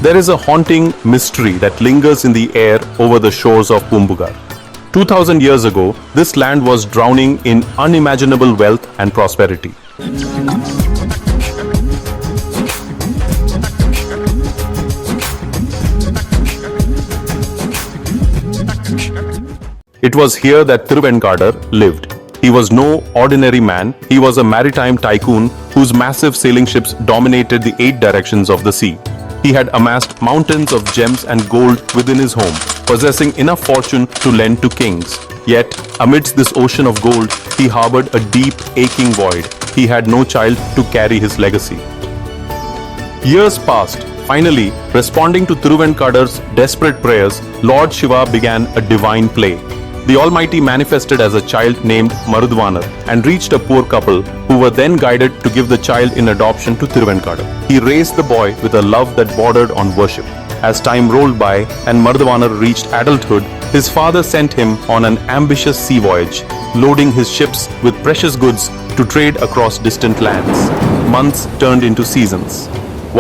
There is a haunting mystery that lingers in the air over the shores of Poompuhar. 2000 years ago, this land was drowning in unimaginable wealth and prosperity. It was here that Thiruppallavaneecharam lived. He was no ordinary man, he was a maritime tycoon whose massive sailing ships dominated the 8 directions of the sea. He had amassed mountains of gems and gold within his home, possessing enough fortune to lend to kings. Yet, amidst this ocean of gold, he harbored a deep, aching void. He had no child to carry his legacy. Years passed. Finally, responding to Thiruppallavaneecharam's desperate prayers, Lord Shiva began a divine play. The Almighty manifested as a child named Mayiladuthurai and reached a poor couple who were then guided to give the child in adoption to Thiruppallavaneecharam. He raised the boy with a love that bordered on worship. As time rolled by and Mayiladuthurai reached adulthood, his father sent him on an ambitious sea voyage, loading his ships with precious goods to trade across distant lands. Months turned into seasons.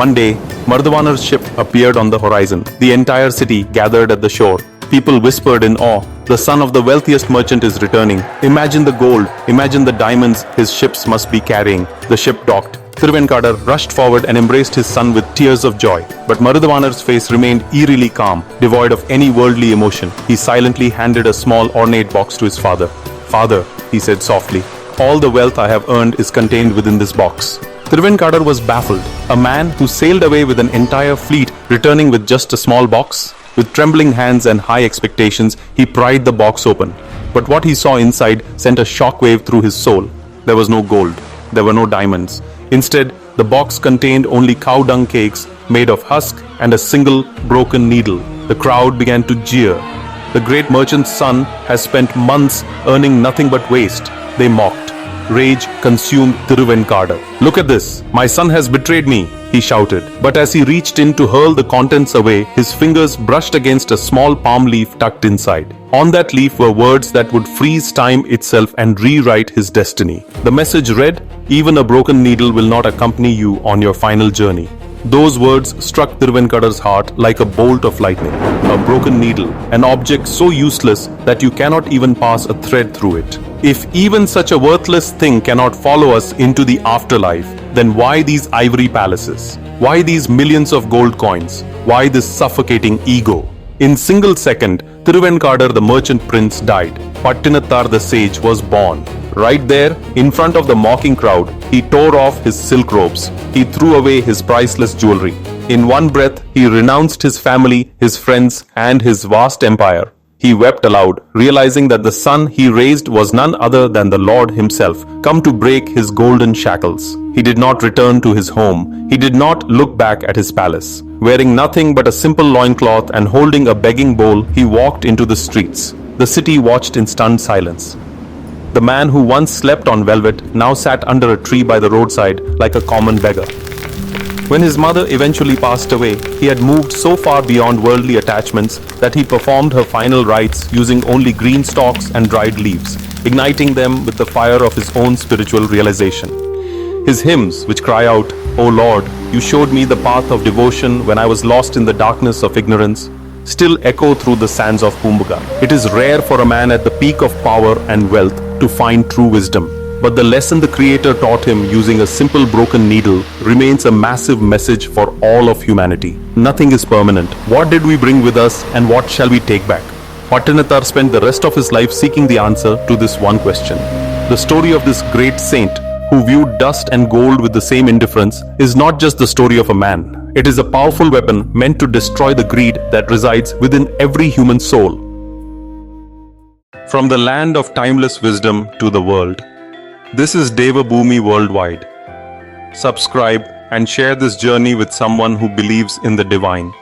One day, Mayiladuthurai ship appeared on the horizon. The entire city gathered at the shore. People whispered in awe, "The son of the wealthiest merchant is returning. Imagine the gold, imagine the diamonds his ships must be carrying." The ship docked. Thiruppallavaneecharam rushed forward and embraced his son with tears of joy. But Mayiladuthurai face remained eerily calm, devoid of any worldly emotion. He silently handed a small ornate box to his father. "Father," he said softly, "all the wealth I have earned is contained within this box." Thiruppallavaneecharam was baffled. A man who sailed away with an entire fleet, returning with just a small box? With trembling hands and high expectations, he pried the box open. But what he saw inside sent a shockwave through his soul. There was no gold. There were no diamonds. Instead, the box contained only cow dung cakes made of husk and a single broken needle. The crowd began to jeer. "The great merchant's son has spent months earning nothing but waste," they mocked. Rage consumed Thiruppallavaneecharam. "Look at this! My son has betrayed me!" he shouted. But as he reached in to hurl the contents away, his fingers brushed against a small palm leaf tucked inside. On that leaf were words that would freeze time itself and rewrite his destiny. The message read, "Even a broken needle will not accompany you on your final journey." Those words struck Thiruppallavaneecharam's heart like a bolt of lightning. A broken needle, an object so useless that you cannot even pass a thread through it. If even such a worthless thing cannot follow us into the afterlife, then why these ivory palaces? Why these millions of gold coins? Why this suffocating ego? In single second, Thiruppallavaneecharam the merchant prince died. Pattinathar the sage was born. Right there, in front of the mocking crowd, he tore off his silk robes. He threw away his priceless jewelry. In one breath, he renounced his family, his friends, and his vast empire. He wept aloud, realizing that the son he raised was none other than the Lord himself, come to break his golden shackles. He did not return to his home. He did not look back at his palace. Wearing nothing but a simple loincloth and holding a begging bowl, he walked into the streets. The city watched in stunned silence. The man who once slept on velvet now sat under a tree by the roadside like a common beggar. When his mother eventually passed away, he had moved so far beyond worldly attachments that he performed her final rites using only green stalks and dried leaves, igniting them with the fire of his own spiritual realization. His hymns, which cry out, "O Lord, you showed me the path of devotion when I was lost in the darkness of ignorance," still echo through the sands of Poompuhar. It is rare for a man at the peak of power and wealth to find true wisdom. But the lesson the Creator taught him using a simple broken needle remains a massive message for all of humanity. Nothing is permanent. What did we bring with us and what shall we take back? Pattinathar spent the rest of his life seeking the answer to this one question. The story of this great saint, who viewed dust and gold with the same indifference, is not just the story of a man. It is a powerful weapon meant to destroy the greed that resides within every human soul. From the land of timeless wisdom to the world, this is Devaboomi Worldwide. Subscribe and share this journey with someone who believes in the divine.